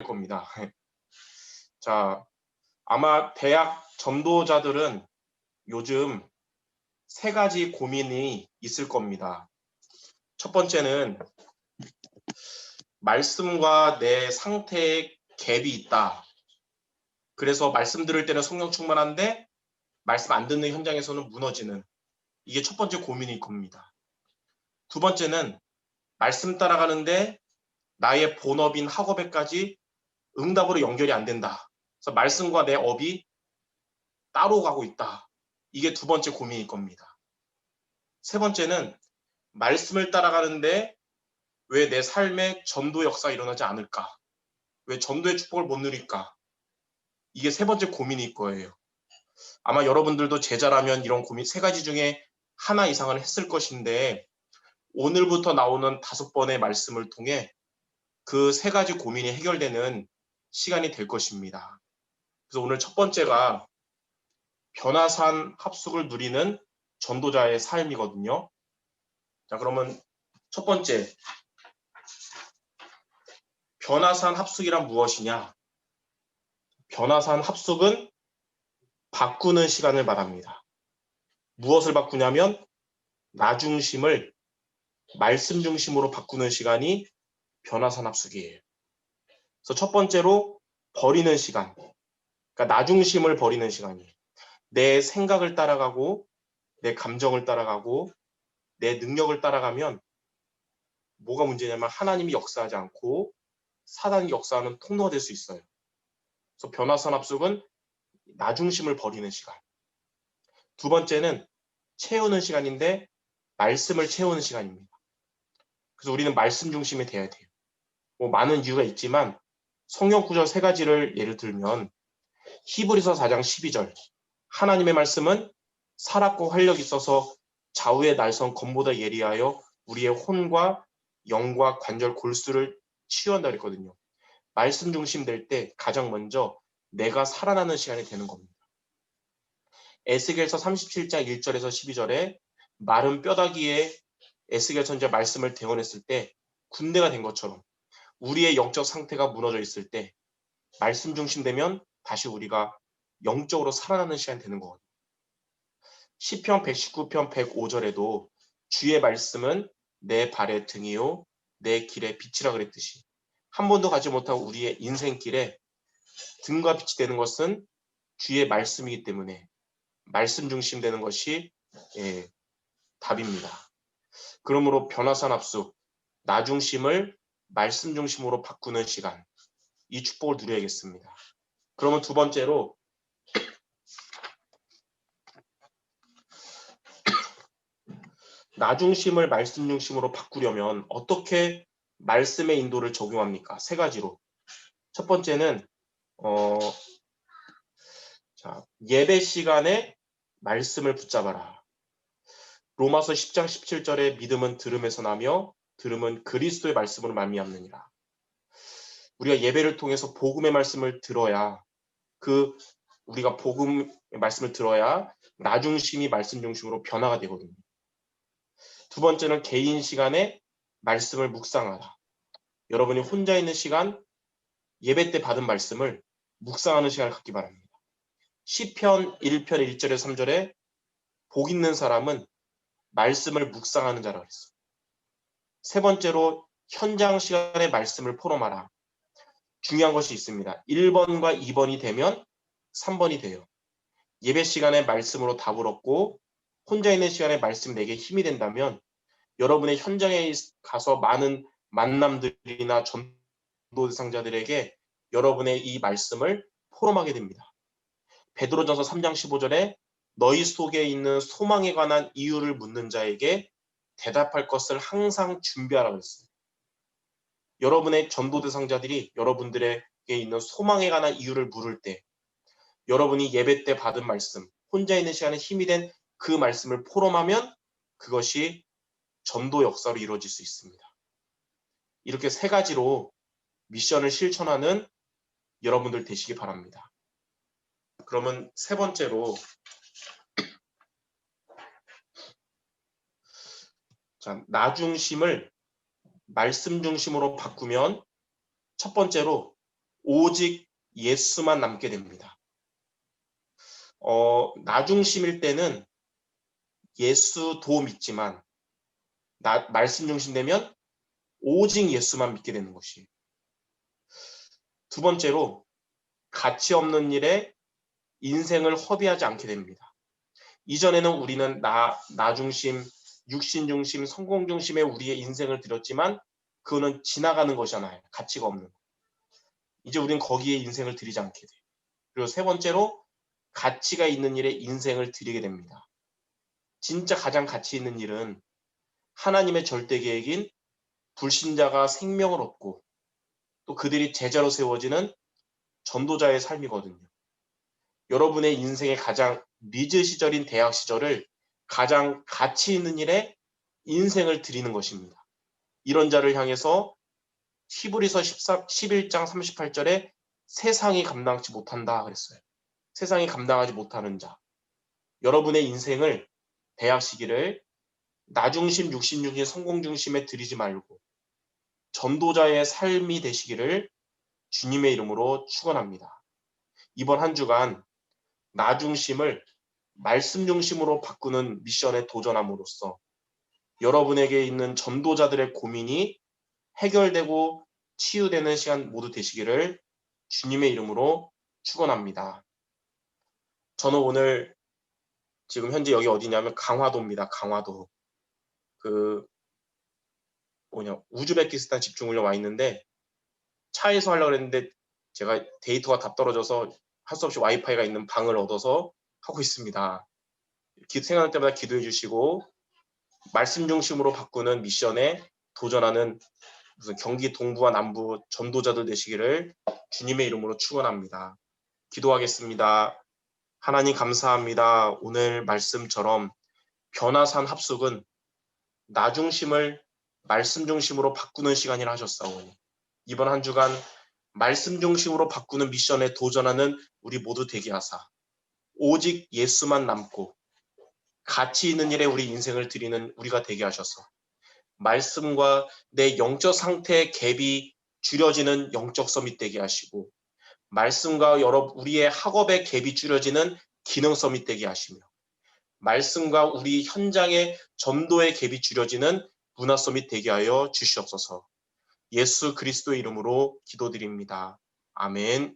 겁니다. 자, 아마 대학 전도자들은 요즘 세 가지 고민이 있을 겁니다. 첫 번째는 말씀과 내 상태에 갭이 있다. 그래서 말씀 들을 때는 성령 충만한데 말씀 안 듣는 현장에서는 무너지는, 이게 첫 번째 고민일 겁니다. 두 번째는 말씀 따라가는데 나의 본업인 학업에까지 응답으로 연결이 안 된다. 그래서 말씀과 내 업이 따로 가고 있다. 이게 두 번째 고민일 겁니다. 세 번째는 말씀을 따라가는데 왜 내 삶에 전도 역사가 일어나지 않을까? 왜 전도의 축복을 못 누릴까? 이게 세 번째 고민일 거예요. 아마 여러분들도 제자라면 이런 고민 세 가지 중에 하나 이상을 했을 것인데, 오늘부터 나오는 5번의 말씀을 통해 그 세 가지 고민이 해결되는 시간이 될 것입니다. 그래서 오늘 첫 번째가 변화산 합숙을 누리는 전도자의 삶이거든요. 자, 그러면 첫 번째, 변화산 합숙이란 무엇이냐? 변화산 합숙은 바꾸는 시간을 말합니다. 무엇을 바꾸냐면 나 중심을 말씀 중심으로 바꾸는 시간이 변화산 합숙이에요. 그래서 첫 번째로 버리는 시간, 그러니까 나 중심을 버리는 시간이에요. 내 생각을 따라가고 내 감정을 따라가고 내 능력을 따라가면 뭐가 문제냐면 하나님이 역사하지 않고 사단이 역사하는 통로가 될 수 있어요. 그래서 변화산 합숙은 나 중심을 버리는 시간. 두 번째는 채우는 시간인데 말씀을 채우는 시간입니다. 그래서 우리는 말씀 중심이 돼야 돼요. 뭐 많은 이유가 있지만 성경 구절 세 가지를 예를 들면 히브리서 4장 12절, 하나님의 말씀은 살았고 활력이 있어서 좌우의 날선 검보다 예리하여 우리의 혼과 영과 관절 골수를 치유한다 그랬거든요. 말씀 중심 될 때 가장 먼저 내가 살아나는 시간이 되는 겁니다. 에스겔서 37장 1절에서 12절에 마른 뼈다귀에 에스겔 선지자 말씀을 대원했을 때 군대가 된 것처럼 우리의 영적 상태가 무너져 있을 때 말씀 중심 되면 다시 우리가 영적으로 살아나는 시간이 되는 거거든요. 시편 119편 105절에도 주의 말씀은 내 발의 등이요 내 길의 빛이라 그랬듯이 한 번도 가지 못한 우리의 인생길에 등과 빛이 되는 것은 주의 말씀이기 때문에 말씀 중심 되는 것이 답입니다. 그러므로 변화산 합숙, 나 중심을 말씀 중심으로 바꾸는 시간, 이 축복을 누려야겠습니다. 그러면 두 번째로 나 중심을 말씀 중심으로 바꾸려면 어떻게 말씀의 인도를 적용합니까? 세 가지로. 첫 번째는 예배 시간에 말씀을 붙잡아라. 로마서 10장 17절에 믿음은 들음에서 나며 들음은 그리스도의 말씀으로 말미암느니라. 우리가 예배를 통해서 복음의 말씀을 들어야 우리가 복음의 말씀을 들어야 나 중심이 말씀 중심으로 변화가 되거든요. 두 번째는 개인 시간에 말씀을 묵상하라. 여러분이 혼자 있는 시간, 예배 때 받은 말씀을 묵상하는 시간을 갖기 바랍니다. 시편 1편 1절에 3절에 복 있는 사람은 말씀을 묵상하는 자라 그랬어요. 세 번째로 현장 시간에 말씀을 포럼하라. 중요한 것이 있습니다. 1번과 2번이 되면 3번이 돼요. 예배 시간에 말씀으로 답을 얻고 혼자 있는 시간에 말씀 내게 힘이 된다면 여러분의 현장에 가서 많은 만남들이나 전도 대상자들에게 여러분의 이 말씀을 포럼하게 됩니다. 베드로전서 3장 15절에 너희 속에 있는 소망에 관한 이유를 묻는 자에게 대답할 것을 항상 준비하라고 했습니다. 여러분의 전도 대상자들이 여러분들에게 있는 소망에 관한 이유를 물을 때 여러분이 예배 때 받은 말씀, 혼자 있는 시간에 힘이 된 그 말씀을 포럼하면 그것이 전도 역사로 이루어질 수 있습니다. 이렇게 세 가지로 미션을 실천하는 여러분들 되시기 바랍니다. 그러면 세 번째로 나 중심을 말씀 중심으로 바꾸면 첫 번째로 오직 예수만 남게 됩니다. 나 중심일 때는 예수도 믿지만 말씀 중심 되면 오직 예수만 믿게 되는 것이에요. 두 번째로 가치 없는 일에 인생을 허비하지 않게 됩니다. 이전에는 우리는 나 중심, 육신 중심, 성공 중심의 우리의 인생을 들였지만 그거는 지나가는 것이잖아요. 가치가 없는. 이제 우리는 거기에 인생을 들이지 않게 돼요. 그리고 세 번째로 가치가 있는 일에 인생을 들이게 됩니다. 진짜 가장 가치 있는 일은 하나님의 절대 계획인 불신자가 생명을 얻고 또 그들이 제자로 세워지는 전도자의 삶이거든요. 여러분의 인생의 가장 리즈 시절인 대학 시절을 가장 가치 있는 일에 인생을 드리는 것입니다. 이런 자를 향해서 히브리서 11장 38절에 세상이 감당하지 못한다 그랬어요. 세상이 감당하지 못하는 자. 여러분의 인생을 대학 시기를 나 중심, 육신 중심, 성공 중심에 들이지 말고 전도자의 삶이 되시기를 주님의 이름으로 축원합니다. 이번 한 주간 나 중심을 말씀 중심으로 바꾸는 미션에 도전함으로써 여러분에게 있는 전도자들의 고민이 해결되고 치유되는 시간 모두 되시기를 주님의 이름으로 축원합니다. 저는 오늘 지금 현재 여기 어디냐면 강화도입니다. 강화도. 우즈베키스탄 집중훈련 와 있는데 차에서 하려고 했는데 제가 데이터가 다 떨어져서 할 수 없이 와이파이가 있는 방을 얻어서 하고 있습니다. 생각날 때마다 기도해 주시고 말씀 중심으로 바꾸는 미션에 도전하는 무슨 경기 동부와 남부 전도자들 되시기를 주님의 이름으로 축원합니다. 기도하겠습니다. 하나님 감사합니다. 오늘 말씀처럼 변화산 합숙은 나 중심을 말씀 중심으로 바꾸는 시간이라 하셨사오니 이번 한 주간 말씀 중심으로 바꾸는 미션에 도전하는 우리 모두 되게 하사 오직 예수만 남고 가치 있는 일에 우리 인생을 드리는 우리가 되게 하셔서 말씀과 내 영적 상태의 갭이 줄여지는 영적 서밋 되게 하시고 말씀과 우리의 학업의 갭이 줄여지는 기능 서밋 되게 하시며 말씀과 우리 현장의 전도의 갭이 줄여지는 문화 서밋 되게 하여 주시옵소서. 예수 그리스도의 이름으로 기도드립니다. 아멘.